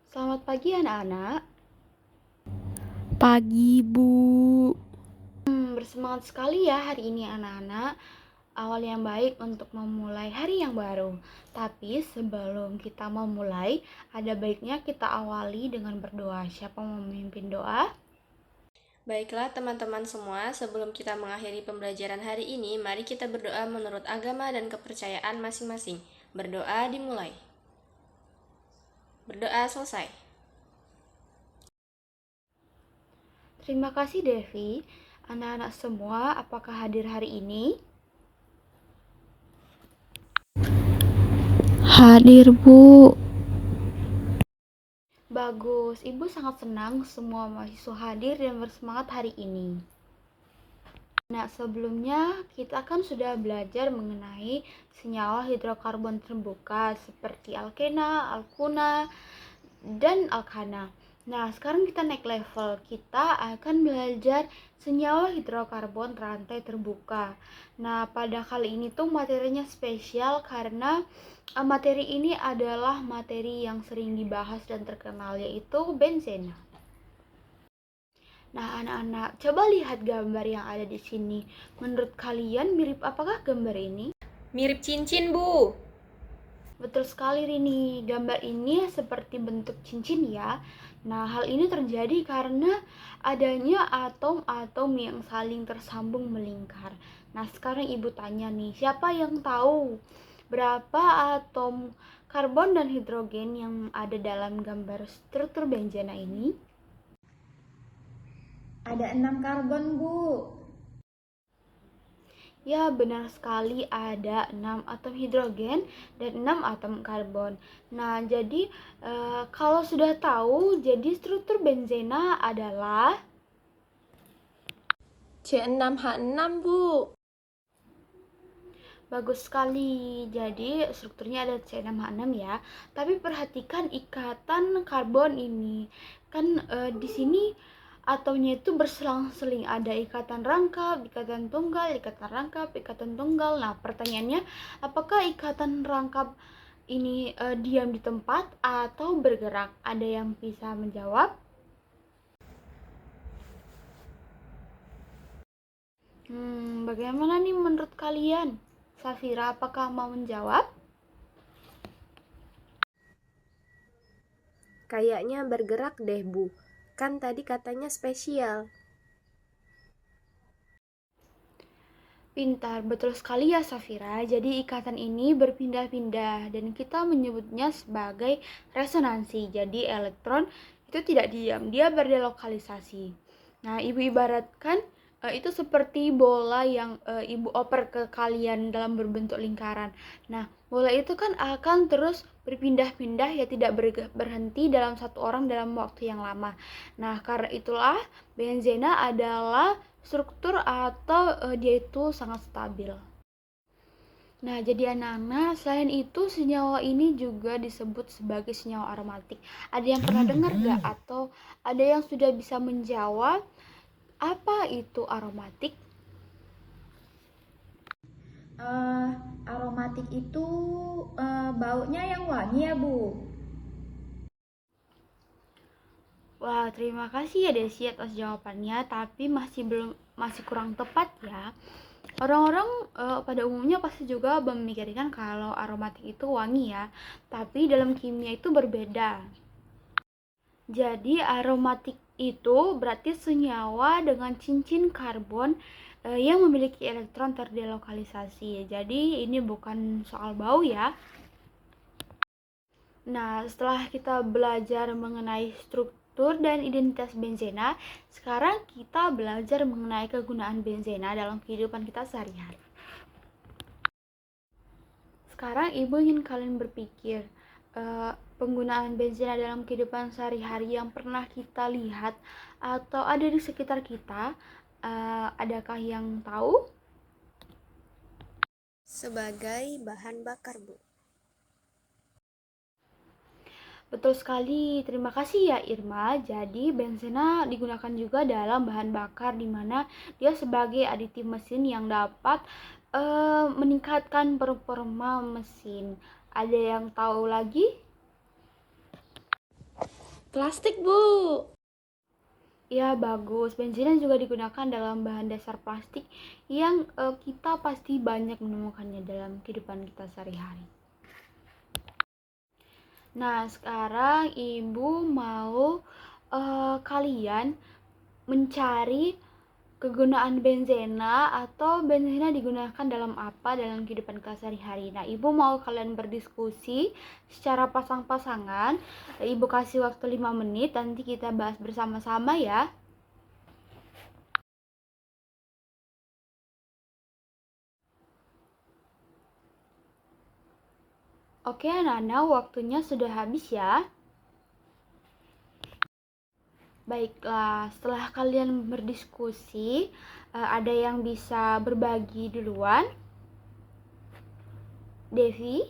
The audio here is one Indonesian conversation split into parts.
Selamat pagi anak-anak. Pagi, Bu. Bersemangat sekali ya hari ini anak-anak. Awal yang baik untuk memulai hari yang baru. Tapi sebelum kita memulai, ada baiknya kita awali dengan berdoa. Siapa mau memimpin doa? Baiklah teman-teman semua, sebelum kita mengakhiri pembelajaran hari ini, mari kita berdoa menurut agama dan kepercayaan masing-masing. Berdoa dimulai. Berdoa selesai. Terima kasih Devi. Anak-anak semua, apakah hadir hari ini? Hadir, Bu. Bagus, Ibu sangat senang semua mahasiswa hadir dan bersemangat hari ini. Nah, sebelumnya kita kan sudah belajar mengenai senyawa hidrokarbon terbuka seperti alkena, alkuna, dan alkana. Nah, sekarang kita naik level. Kita akan belajar senyawa hidrokarbon rantai terbuka. Nah, pada kali ini tuh materinya spesial karena materi ini adalah materi yang sering dibahas dan terkenal, yaitu benzena. Nah, anak-anak, coba lihat gambar yang ada di sini. Menurut kalian mirip apakah gambar ini? Mirip cincin, Bu. Betul sekali Rini, gambar ini seperti bentuk cincin ya. Nah, hal ini terjadi karena adanya atom-atom yang saling tersambung melingkar. Nah, sekarang Ibu tanya nih, siapa yang tahu berapa atom karbon dan hidrogen yang ada dalam gambar struktur benzena ini? Ada 6 karbon, Bu. Ya, benar sekali ada 6 atom hidrogen dan 6 atom karbon. Nah, jadi kalau sudah tahu, jadi struktur benzena adalah C6H6, Bu. bagus sekali. Jadi strukturnya ada C6H6 ya. Tapi perhatikan ikatan karbon ini. Kan di sini atomnya itu berselang-seling, ada ikatan rangkap, ikatan tunggal, ikatan rangkap, ikatan tunggal. Nah, pertanyaannya, apakah ikatan rangkap ini diam di tempat atau bergerak? Ada yang bisa menjawab? Bagaimana nih menurut kalian? Safira, apakah mau menjawab? Kayaknya bergerak deh, Bu. Kan tadi katanya spesial. Pintar, betul sekali ya Safira. Jadi ikatan ini berpindah-pindah dan kita menyebutnya sebagai resonansi. Jadi elektron itu tidak diam, dia berdelokalisasi. Nah, Ibu ibaratkan itu seperti bola yang Ibu oper ke kalian dalam berbentuk lingkaran. Nah, bola itu kan akan terus berpindah-pindah ya, tidak berhenti dalam satu orang dalam waktu yang lama. Nah, karena itulah benzena adalah struktur atau dia itu sangat stabil. Nah, jadi anak-anak, selain itu senyawa ini juga disebut sebagai senyawa aromatik. Ada yang pernah dengar gak? Atau ada yang sudah bisa menjawab apa itu aromatik? Aromatik itu baunya yang wangi ya, Bu. Wah, terima kasih ya Desi atas jawabannya, tapi masih kurang tepat ya. Orang-orang pada umumnya pasti juga memikirkan kalau aromatik itu wangi ya, tapi dalam kimia itu berbeda. Jadi aromatik itu berarti senyawa dengan cincin karbon yang memiliki elektron terdelokalisasi. Jadi ini bukan soal bau ya. Nah, setelah kita belajar mengenai struktur dan identitas benzena, sekarang kita belajar mengenai kegunaan benzena dalam kehidupan kita sehari-hari. Sekarang Ibu ingin kalian berpikir, penggunaan benzena dalam kehidupan sehari-hari yang pernah kita lihat atau ada di sekitar kita, adakah yang tahu? Sebagai bahan bakar, Bu. Betul sekali, terima kasih ya Irma. Jadi benzena digunakan juga dalam bahan bakar di mana dia sebagai aditif mesin yang dapat meningkatkan performa mesin. Ada yang tahu lagi? Plastik, Bu. Ya bagus, benzena juga digunakan dalam bahan dasar plastik yang kita pasti banyak menemukannya dalam kehidupan kita sehari-hari. Nah, sekarang ibu mau kalian mencari kegunaan benzena atau benzena digunakan dalam apa dalam kehidupan kita sehari-hari. Nah, ibu mau kalian berdiskusi secara pasang-pasangan. Ibu kasih waktu 5 menit, nanti kita bahas bersama-sama ya. Oke, anak-anak, waktunya sudah habis ya. Baiklah, setelah kalian berdiskusi, ada yang bisa berbagi duluan? Devi?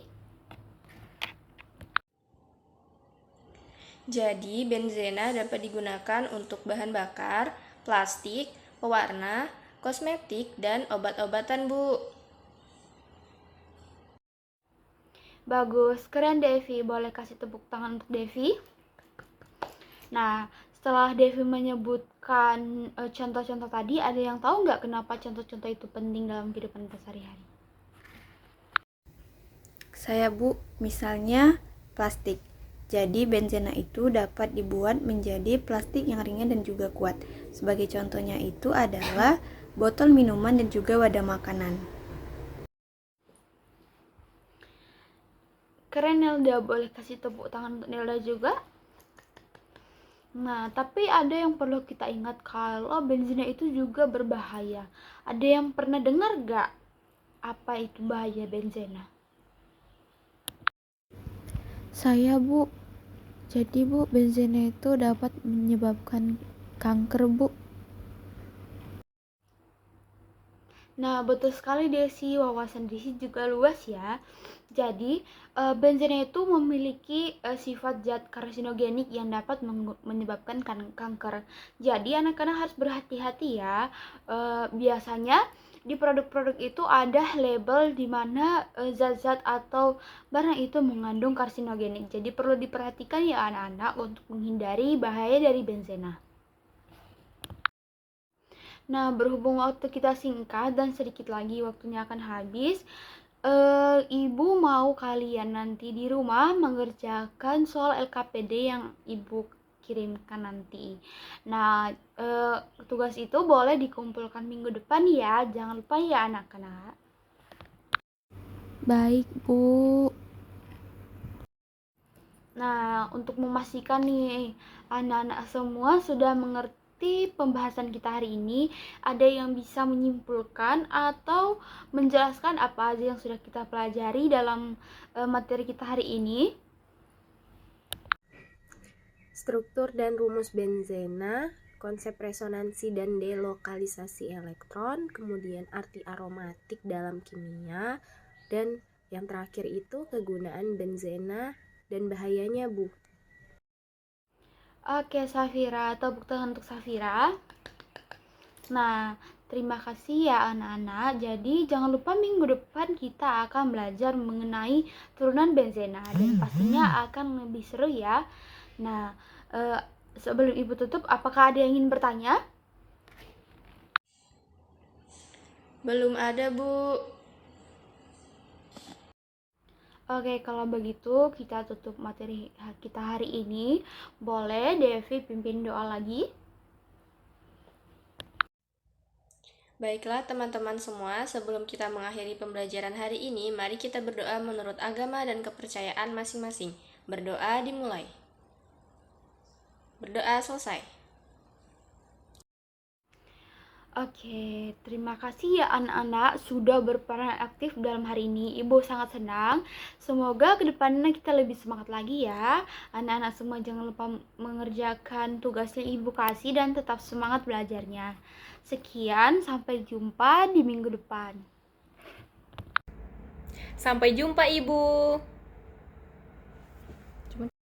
Jadi, benzena dapat digunakan untuk bahan bakar, plastik, pewarna, kosmetik, dan obat-obatan, Bu. Bagus, keren Devi. Boleh kasih tepuk tangan untuk Devi? Nah, setelah Devi menyebutkan contoh-contoh tadi, ada yang tahu nggak kenapa contoh-contoh itu penting dalam kehidupan kita sehari-hari? Saya, Bu, misalnya plastik. Jadi benzena itu dapat dibuat menjadi plastik yang ringan dan juga kuat. Sebagai contohnya itu adalah botol minuman dan juga wadah makanan. Keren Nelda, boleh kasih tepuk tangan untuk Nelda juga? Nah, tapi ada yang perlu kita ingat kalau benzena itu juga berbahaya. Ada yang pernah dengar gak apa itu bahaya benzena? Saya, Bu. Jadi, Bu, benzena itu dapat menyebabkan kanker, Bu. Nah, betul sekali Desi, wawasan Desi juga luas ya. Jadi, benzena itu memiliki sifat zat karsinogenik yang dapat menyebabkan kanker. Jadi, anak-anak harus berhati-hati ya. Biasanya di produk-produk itu ada label di mana zat-zat atau barang itu mengandung karsinogenik. Jadi, perlu diperhatikan ya anak-anak untuk menghindari bahaya dari benzena. Nah, berhubung waktu kita singkat dan sedikit lagi waktunya akan habis, ibu mau kalian nanti di rumah mengerjakan soal LKPD yang ibu kirimkan nanti. Nah, tugas itu boleh dikumpulkan minggu depan ya, jangan lupa ya anak-anak. Baik, Bu. Nah, untuk memastikan nih anak-anak semua sudah mengerti pembahasan kita hari ini, ada yang bisa menyimpulkan atau menjelaskan apa aja yang sudah kita pelajari dalam materi kita hari ini? Struktur dan rumus benzena, konsep resonansi dan delokalisasi elektron, kemudian arti aromatik dalam kimia, dan yang terakhir itu kegunaan benzena dan bahayanya, Bu. Oke, Safira, tepuk tangan untuk Safira. Nah, terima kasih ya anak-anak. Jadi jangan lupa minggu depan kita akan belajar mengenai turunan benzena dan pastinya akan lebih seru ya. Nah, sebelum ibu tutup, apakah ada yang ingin bertanya? Belum ada, Bu. Oke, kalau begitu kita tutup materi kita hari ini. Boleh Devi pimpin doa lagi? Baiklah teman-teman semua, sebelum kita mengakhiri pembelajaran hari ini, mari kita berdoa menurut agama dan kepercayaan masing-masing. Berdoa dimulai. Berdoa selesai. Oke, terima kasih ya anak-anak sudah berperan aktif dalam hari ini. Ibu sangat senang. Semoga kedepannya kita lebih semangat lagi ya. Anak-anak semua jangan lupa mengerjakan tugasnya ibu kasih dan tetap semangat belajarnya. Sekian, sampai jumpa di minggu depan. Sampai jumpa, Ibu.